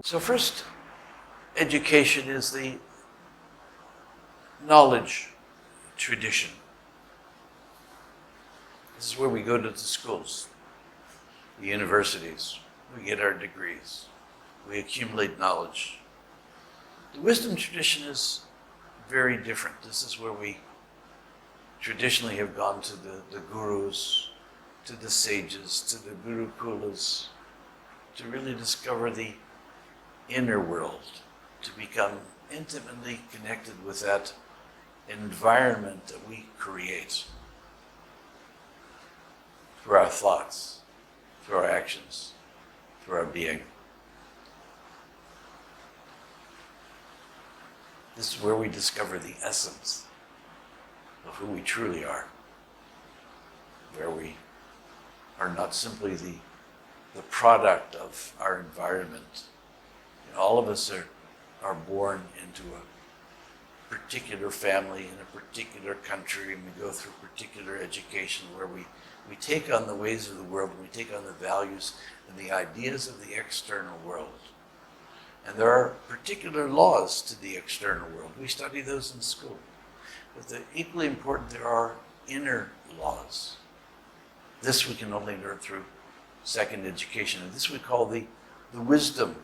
So first, education is the knowledge tradition. This is where we go to the schools, the universities. We get our degrees. We accumulate knowledge. The wisdom tradition is very different. This is where we traditionally have gone to the gurus, to the sages, to the gurukulas, to really discover the inner world, to become intimately connected with that environment that we create through our thoughts, through our actions, through our being. This is where we discover the essence of who we truly are, where we are not simply the product of our environment. All of us are born into a particular family in a particular country, and we go through particular education where we take on the ways of the world, and we take on the values and the ideas of the external world. And there are particular laws to the external world. We study those in school. But equally important, there are inner laws. This we can only learn through second education. And this we call the wisdom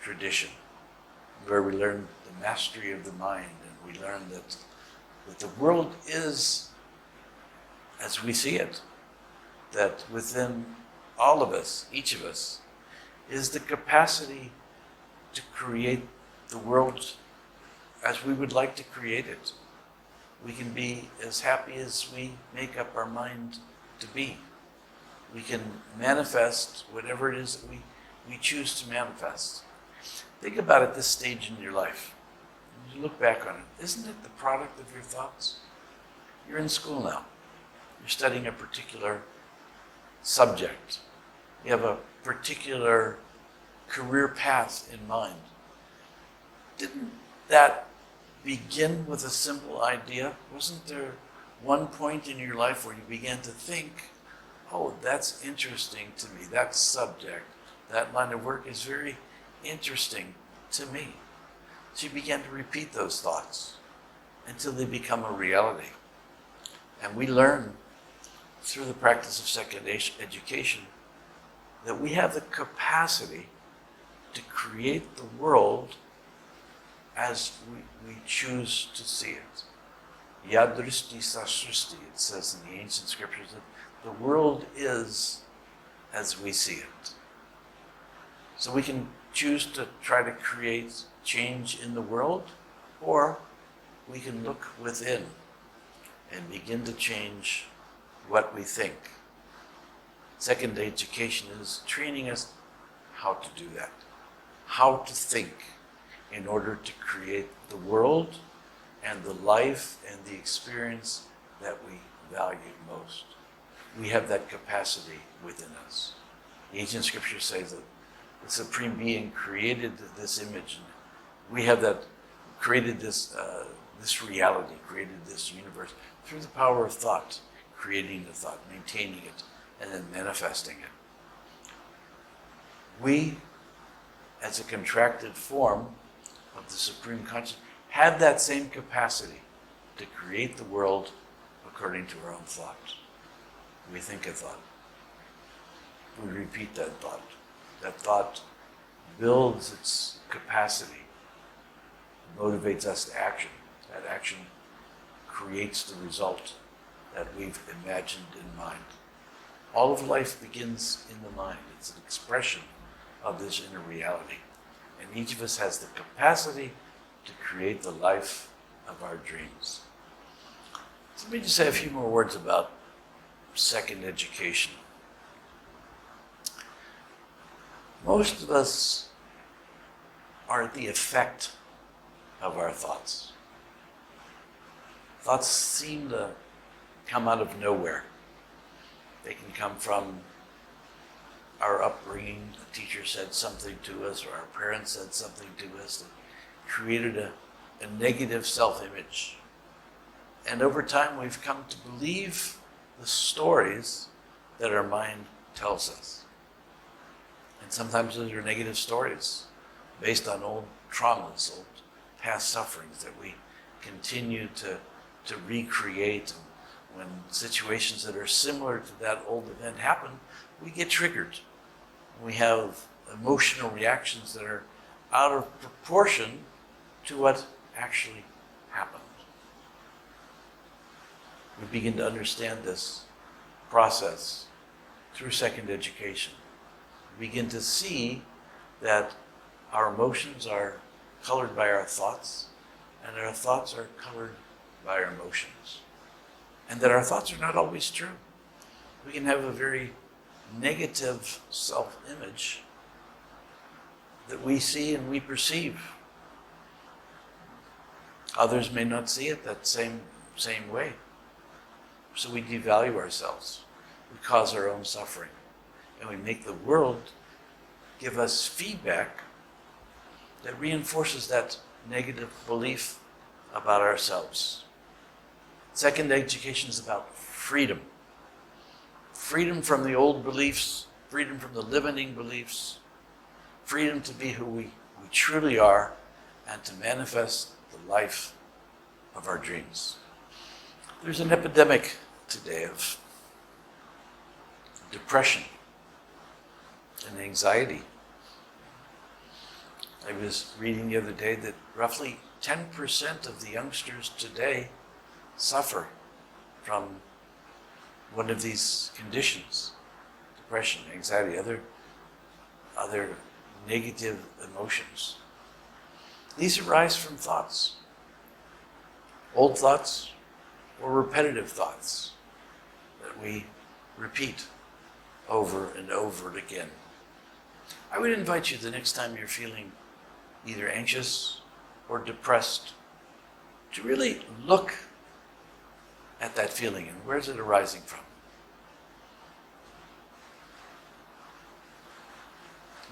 tradition, where we learn the mastery of the mind, and we learn that the world is as we see it, that within all of us, each of us, is the capacity to create the world as we would like to create it. We can be as happy as we make up our mind to be. We can manifest whatever it is that we choose to manifest. Think about it this stage in your life. When you look back on it, isn't it the product of your thoughts? You're in school now. You're studying a particular subject. You have a particular career path in mind. Didn't that begin with a simple idea? Wasn't there one point in your life where you began to think, oh, that's interesting to me, that subject, that line of work is very interesting to me. So you began to repeat those thoughts until they become a reality. And we learn through the practice of second education that we have the capacity to create the world as we choose to see it. Yadristi sasristi, it says in the ancient scriptures, that the world is as we see it. So we can choose to try to create change in the world, or we can look within and begin to change what we think. Second education is training us how to do that, how to think in order to create the world and the life and the experience that we value most. We have that capacity within us. The ancient scripture says that the Supreme Being created this image, and we have that, created this reality, created this universe through the power of thought, creating the thought, maintaining it, and then manifesting it. We, as a contracted form of the Supreme Consciousness, have that same capacity to create the world according to our own thoughts. We think a thought. We repeat that thought. That thought builds its capacity, motivates us to action. That action creates the result that we've imagined in mind. All of life begins in the mind. It's an expression of this inner reality. And each of us has the capacity to create the life of our dreams. So let me just say a few more words about second education. Most of us are the effect of our thoughts. Thoughts seem to come out of nowhere. They can come from our upbringing. A teacher said something to us, or our parents said something to us that created a negative self-image. And over time, we've come to believe the stories that our mind tells us. And sometimes those are negative stories. based on old traumas, old past sufferings that we continue to recreate. When situations that are similar to that old event happen, we get triggered. We have emotional reactions that are out of proportion to what actually happened. We begin to understand this process through second education. We begin to see that our emotions are colored by our thoughts, and our thoughts are colored by our emotions. And that our thoughts are not always true. We can have a very negative self-image that we see and we perceive. Others may not see it that same way. So we devalue ourselves. We cause our own suffering. And we make the world give us feedback that reinforces that negative belief about ourselves. Second education is about freedom. Freedom from the old beliefs, freedom from the limiting beliefs, freedom to be who we truly are and to manifest the life of our dreams. There's an epidemic today of depression and anxiety. I was reading the other day that roughly 10% of the youngsters today suffer from one of these conditions: depression, anxiety, other negative emotions. These arise from thoughts, old thoughts or repetitive thoughts that we repeat over and over again. I would invite you the next time you're feeling either anxious or depressed to really look at that feeling and where's it arising from?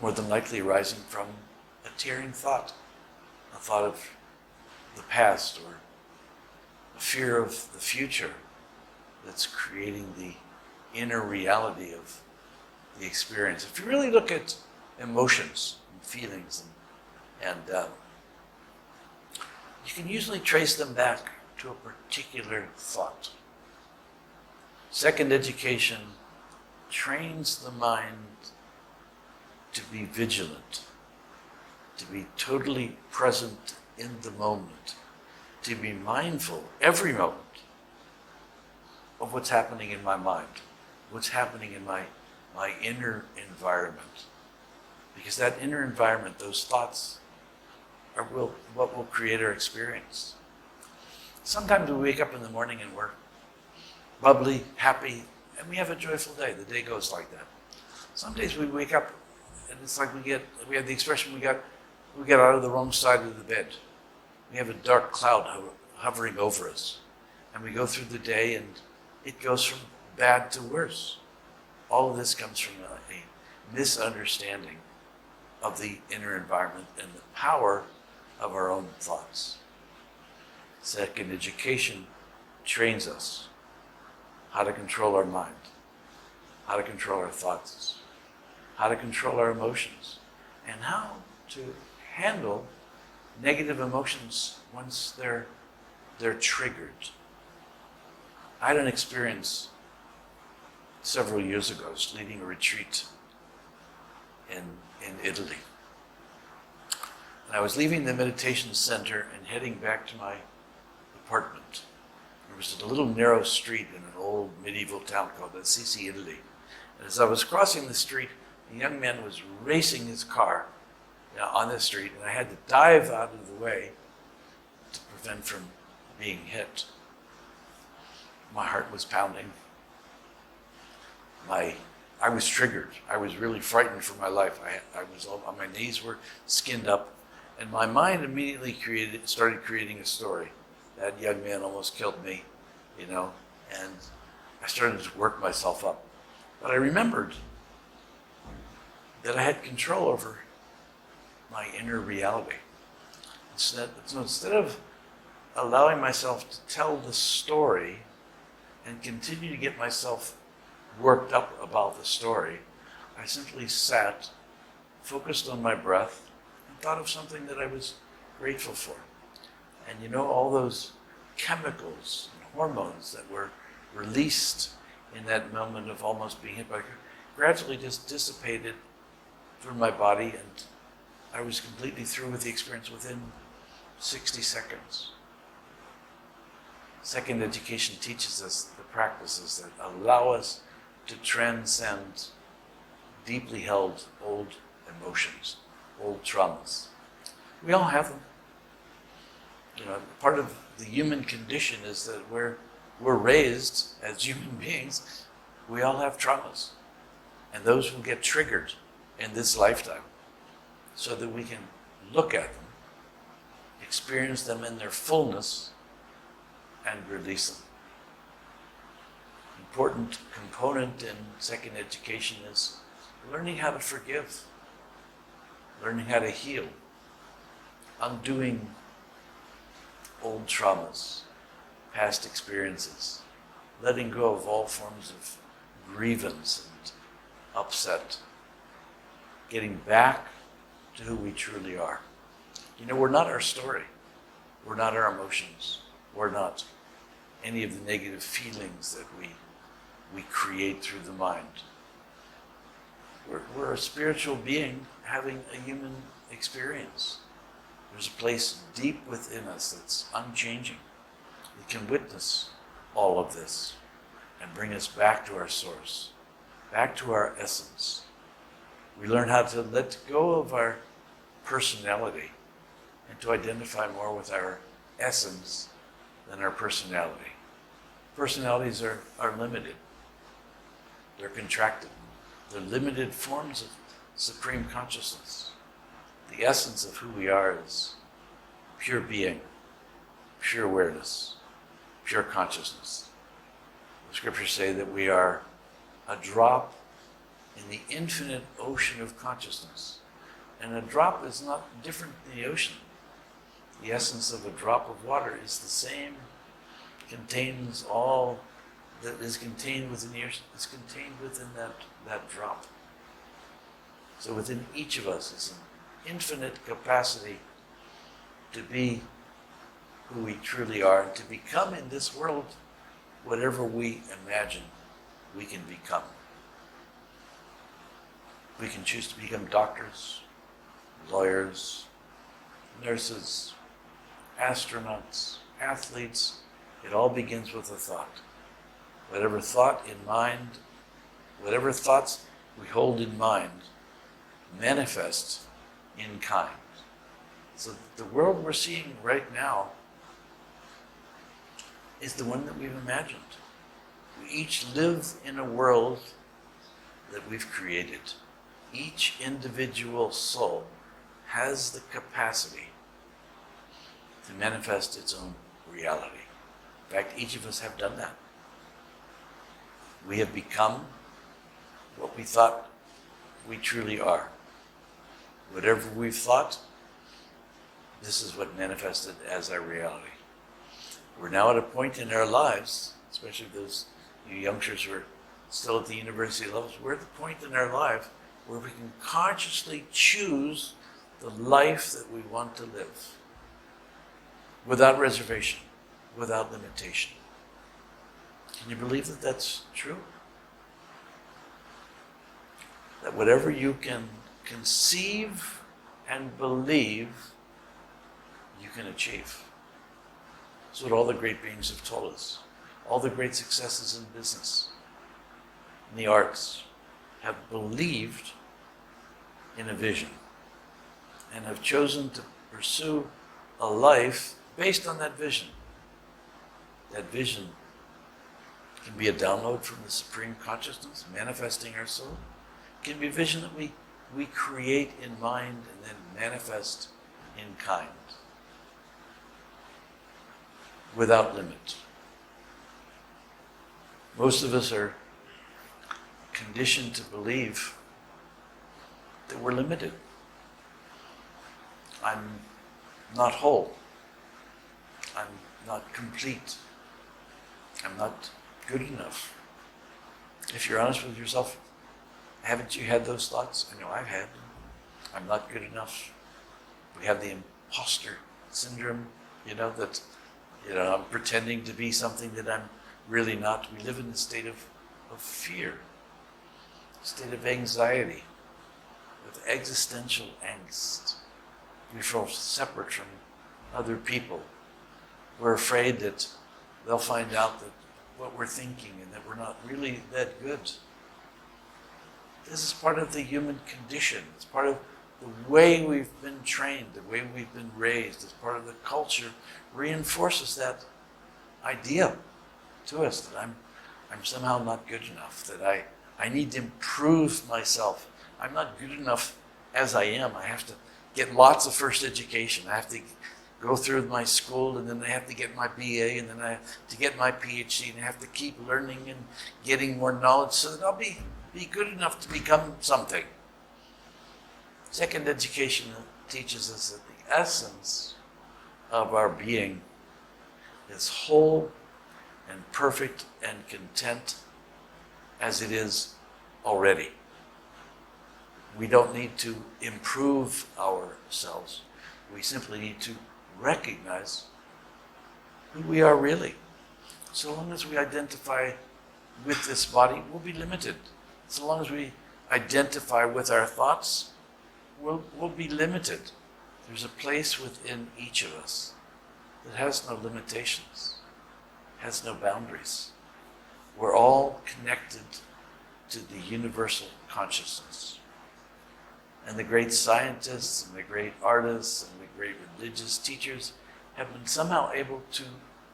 More than likely arising from a tearing thought, a thought of the past or a fear of the future that's creating the inner reality of the experience. If you really look at emotions and feelings, and you can usually trace them back to a particular thought. Second education trains the mind to be vigilant, to be totally present in the moment, to be mindful every moment of what's happening in my mind, what's happening in my inner environment. Because that inner environment, those thoughts, are what will create our experience. Sometimes we wake up in the morning and we're bubbly, happy, and we have a joyful day. The day goes like that. Some days we wake up and it's like we have the expression we got out of the wrong side of the bed. We have a dark cloud hovering over us. And we go through the day and it goes from bad to worse. All of this comes from a misunderstanding of the inner environment and the power of our own thoughts. Second education trains us how to control our mind, how to control our thoughts, how to control our emotions, and how to handle negative emotions once they're triggered. I had an experience several years ago. I was leading a retreat in Italy. And I was leaving the meditation center and heading back to my apartment. There was a little narrow street in an old medieval town called Assisi, Italy. And as I was crossing the street, a young man was racing his car on the street, and I had to dive out of the way to prevent from being hit. My heart was pounding. I was triggered. I was really frightened for my life. I was on my knees were skinned up, and my mind immediately started creating a story. That young man almost killed me, and I started to work myself up. But I remembered that I had control over my inner reality. So instead of allowing myself to tell the story and continue to get myself worked up about the story, I simply sat, focused on my breath, thought of something that I was grateful for. And you know, all those chemicals and hormones that were released in that moment of almost being hit by a car gradually just dissipated through my body, and I was completely through with the experience within 60 seconds. Second education teaches us the practices that allow us to transcend deeply held old emotions, old traumas. We all have them. You know, part of the human condition is that we're raised as human beings. We all have traumas, and those will get triggered in this lifetime so that we can look at them, experience them in their fullness, and release them. Important component in second education is learning how to forgive, learning how to heal, undoing old traumas, past experiences, letting go of all forms of grievance and upset, getting back to who we truly are. You know, we're not our story. We're not our emotions. We're not any of the negative feelings that we create through the mind. We're a spiritual being having a human experience. There's a place deep within us that's unchanging. It can witness all of this and bring us back to our source, back to our essence. We learn how to let go of our personality and to identify more with our essence than our personality. Personalities are limited. They're contracted. They're limited forms of supreme consciousness. The essence of who we are is pure being, pure awareness, pure consciousness. The scriptures say that we are a drop in the infinite ocean of consciousness. And a drop is not different than the ocean. The essence of a drop of water is the same, contains all that is contained within the ocean. It's contained within that drop. So within each of us is an infinite capacity to be who we truly are, and to become in this world whatever we imagine we can become. We can choose to become doctors, lawyers, nurses, astronauts, athletes. It all begins with a thought. Whatever thought in mind, whatever thoughts we hold in mind, manifest in kind. So the world we're seeing right now is the one that we've imagined. We each live in a world that we've created. Each individual soul has the capacity to manifest its own reality. In fact, each of us have done that. We have become what we thought we truly are. Whatever we've thought, this is what manifested as our reality. We're now at a point in our lives, especially those you youngsters who are still at the university levels, we're at the point in our life where we can consciously choose the life that we want to live without reservation, without limitation. Can you believe that that's true? That whatever you can conceive and believe, you can achieve. That's what all the great beings have told us. All the great successes in business, in the arts, have believed in a vision and have chosen to pursue a life based on that vision. That vision can be a download from the Supreme Consciousness, manifesting our soul. It can be a vision that we create in mind and then manifest in kind, without limit. Most of us are conditioned to believe that we're limited. I'm not whole. I'm not complete. I'm not good enough. If you're honest with yourself, haven't you had those thoughts? I know I've had. I'm not good enough. We have the imposter syndrome, that, I'm pretending to be something that I'm really not. We live in a state of fear, a state of anxiety, of existential angst. We feel separate from other people. We're afraid that they'll find out that what we're thinking and that we're not really that good. This is part of the human condition. It's part of the way we've been trained, the way we've been raised. It's part of the culture. Reinforces that idea to us that I'm somehow not good enough, that I need to improve myself. I'm not good enough as I am. I have to get lots of first education. I have to go through my school, and then I have to get my BA, and then I have to get my PhD, and I have to keep learning and getting more knowledge so that I'll be good enough to become something. Second education teaches us that the essence of our being is whole and perfect and content as it is already. We don't need to improve ourselves. We simply need to recognize who we are really. So long as we identify with this body, we'll be limited. So long as we identify with our thoughts, we'll be limited. There's a place within each of us that has no limitations, has no boundaries. We're all connected to the universal consciousness. And the great scientists and the great artists and the great religious teachers have been somehow able to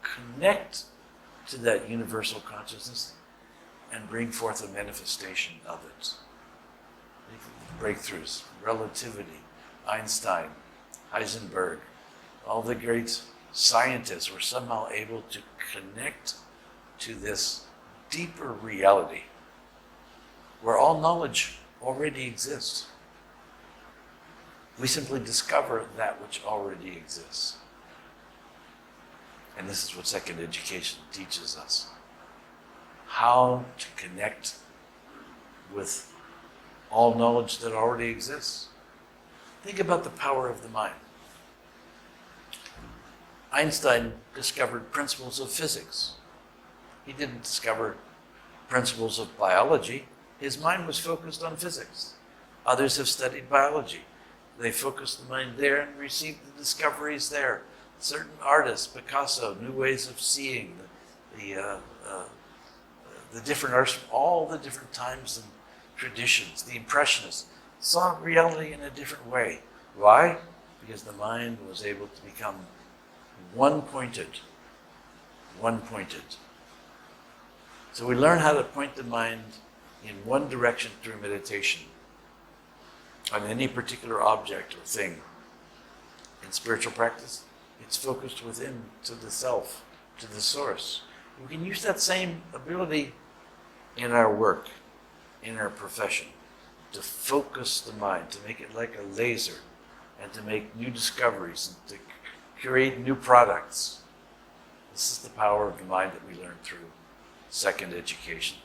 connect to that universal consciousness and bring forth a manifestation of it. Breakthroughs, relativity, Einstein, Heisenberg, all the great scientists were somehow able to connect to this deeper reality where all knowledge already exists. We simply discover that which already exists. And this is what second education teaches us. How to connect with all knowledge that already exists. Think about the power of the mind. Einstein discovered principles of physics. He didn't discover principles of biology. His mind was focused on physics. Others have studied biology. They focused the mind there and received the discoveries there. Certain artists, Picasso, new ways of seeing, the different artists from all the different times and traditions. The Impressionists saw reality in a different way. Why? Because the mind was able to become one-pointed. So we learn how to point the mind in one direction through meditation on any particular object or thing. In spiritual practice, it's focused within, to the self, to the source. We can use that same ability in our work, in our profession, to focus the mind, to make it like a laser, and to make new discoveries, and to create new products. This is the power of the mind that we learn through second education.